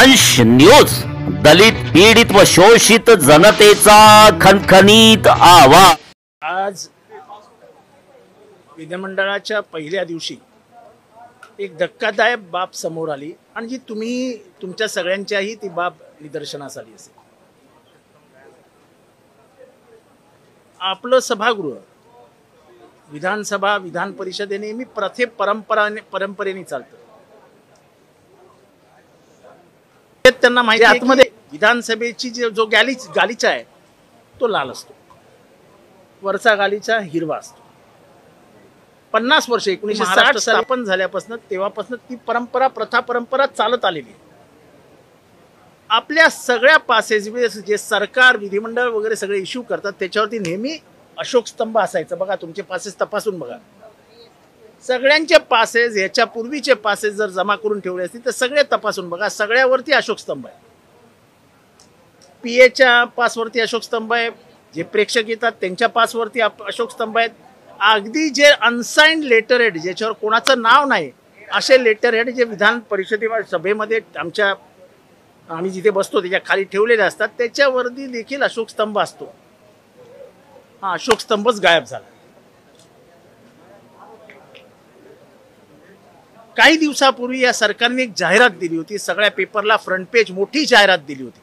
वंश न्यूज, दलित पीडित व शोषित जनतेचा खणखणीत आवाज। आज विधिमंडळाच्या पहिल्या दिवशी एक धक्कादायक बाब समोर आली आणि जी तुमच्या सगळ्यांच्याही ती बाब निदर्शनास आली असेल। आपलं सभागृह विधानसभा विधान परिषद नेहमी परंपरेने चालतं। त्यांना माहिती आहे आतमध्ये विधानसभेची जो गालीचा आहे तो लाल असतो, वरचा गालीचा हिरवा असतो। 50 वर्ष 1960 स्थापन झाल्यापासून तेव्हापासून ती परंपरा चालत आलेली आहे। आपल्या सगळ्या पासेस जे सरकार विधिमंडळ वगैरे सगळे इश्यू करतात त्याच्यावरती नेहमी अशोक स्तंभ असायचा। बघा तुमचे पासेस तपासून बघा, सगळ्यांचे पासेस याच्या पूर्वीचे पासेस जर जमा करून ठेवले असतील तर सगळे तपासून बघा, सगळ्यावरती अशोक स्तंभ आहे। पीएच्या पासवरती अशोक स्तंभ आहे, जे प्रेक्षक येतात त्यांच्या पासवरती अशोक स्तंभ आहेत। अगदी जे अनसाइन्ड लेटर हेड ज्याच्यावर कोणाचं नाव नाही असे लेटर हेड जे विधान परिषदेमध्ये सभेमध्ये आम्ही जिथे बसतो त्याच्या खाली ठेवलेले असतात त्याच्यावरती देखील अशोक स्तंभ असतो। हा अशोक स्तंभच गायब झाला। काही दिवसापूर्वी या सरकारने एक जाहिरात दिली होती, सगळ्या पेपरला फ्रंट पेज मोठी जाहिरात दिली होती।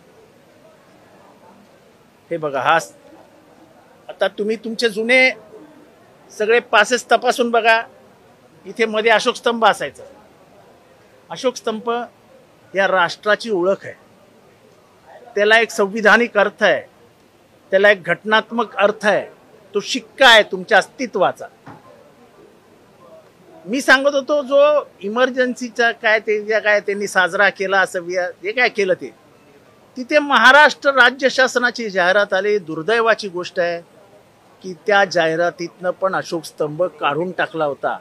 हे बघा, हा आता तुम्ही तुमचे जुने सगळे पासेस तपासून बघा, इथे मध्ये अशोक स्तंभ असायचा। अशोक स्तंभ या राष्ट्राची ओळख आहे, त्याला एक संविधानिक अर्थ आहे, त्याला एक घटनात्मक अर्थ आहे, तो शिक्का आहे तुमच्या अस्तित्वाचा। मी सांगत होतो जो इमर्जन्सीचा काय त्यांनी साजरा केला असं जे काय केलं ते तिथे महाराष्ट्र राज्य शासनाची जाहिरात आली। दुर्दैवाची गोष्ट आहे की त्या जाहिरातीतनं पण अशोक स्तंभ काढून टाकला होता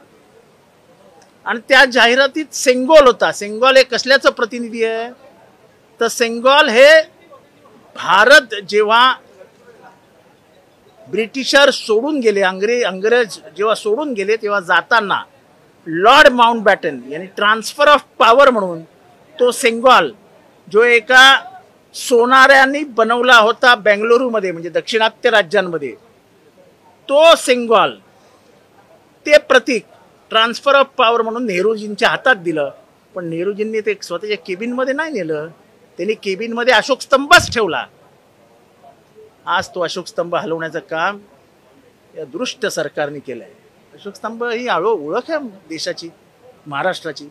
आणि त्या जाहिरातीत सेंगोल होता। सेंगोल हे कसल्याचं प्रतिनिधी आहे तर सेंगोल हे भारत जेव्हा ब्रिटिशर सोडून गेले, अंग्रेज जेव्हा सोडून गेले तेव्हा जाताना लॉर्ड माउंटबॅटन यांनी ट्रान्सफर ऑफ पॉवर म्हणून तो सेंगोल जो एका सोनाऱ्यांनी बनवला होता बेंगलुरूमध्ये म्हणजे दक्षिणात्य राज्यांमध्ये, तो सेंगोल ते प्रतीक ट्रान्सफर ऑफ पॉवर म्हणून नेहरूजींच्या हातात दिलं। पण नेहरूजींनी ते स्वतःच्या केबिनमध्ये नाही नेलं, त्यांनी केबिनमध्ये अशोक स्तंभच ठेवला। आज तो अशोक स्तंभ हलवण्याचं काम या दुष्ट सरकारने केलंय। अशोक स्तंभ ही ओळख आहे देशाची, महाराष्ट्राची।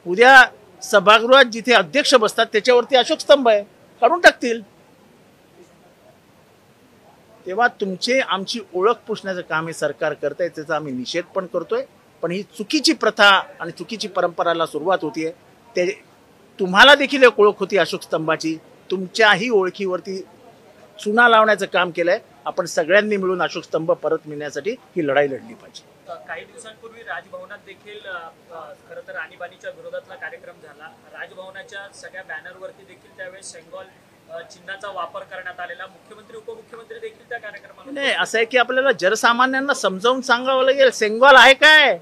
उद्या सभागृहात जिथे अध्यक्ष बसतात त्याच्यावरती अशोक स्तंभ आहे, काढून टाकतील। तेव्हा आमची ओळख पुसण्याचं काम हे सरकार करतंय, त्याचा आम्ही निषेध पण करतोय। पण ही चुकीची प्रथा आणि चुकीची परंपराला सुरुवात होतीये। ते तुम्हाला देखील एक ओळख होती अशोक स्तंभाची, तुमच्याही ओळखीवरती चुना लावण्याचं काम केलंय। आपण सगळ्यांनी मिळून अशोक स्तंभ परत मिळण्यासाठी ही लढाई लढली पाहिजे। काही दिवसांपूर्वी राजभवनात देखील खरं तर आणीबाणीच्या विरोधातला कार्यक्रम झाला। राजभवनाच्या सगळ्या बॅनरवरती देखील त्यावेळेस सेंगोल चिन्हाचा वापर करण्यात आलेला। मुख्यमंत्री उपमुख्यमंत्री देखील त्या कार्यक्रमाला नाही, असं आहे की आपल्याला जनसामान्यांना समजावून सांगावं लागेल सेंगोल आहे काय।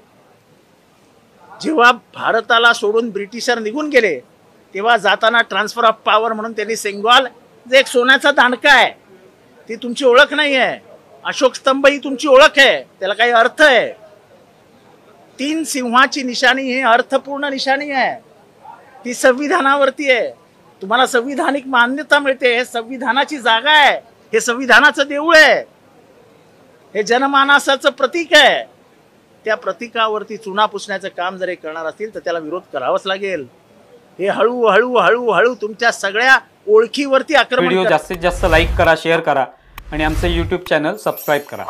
जेव्हा भारताला सोडून ब्रिटिशर निघून गेले तेव्हा जाताना ट्रान्सफर ऑफ पॉवर म्हणून त्यांनी सेंगोल जे एक सोन्याचा दांडका आहे ती तुमची ओळख नाही आहे। अशोक स्तंभ ही तुमची ओळख आहे, त्याला काही अर्थ आहे। 3 सिंहाची निशाणी ही अर्थपूर्ण निशाणी आहे, ती संविधानावरती आहे। तुम्हाला संविधानिक मान्यता मिळते, हे संविधानाची जागा आहे, हे संविधानाचं देऊळ आहे, हे जनमानसाचं प्रतीक आहे। त्या प्रतीकावरती चुना पुसण्याचं काम जर करणार असतील तर त्याला विरोध करावाच लागेल। हे हळू तुमच्या सगळ्या ओळखीवरती आक्रमण। व्हिडिओ जास्तीत जास्त लाईक करा, शेअर करा आणि आमचे YouTube चॅनल सबस्क्राईब करा।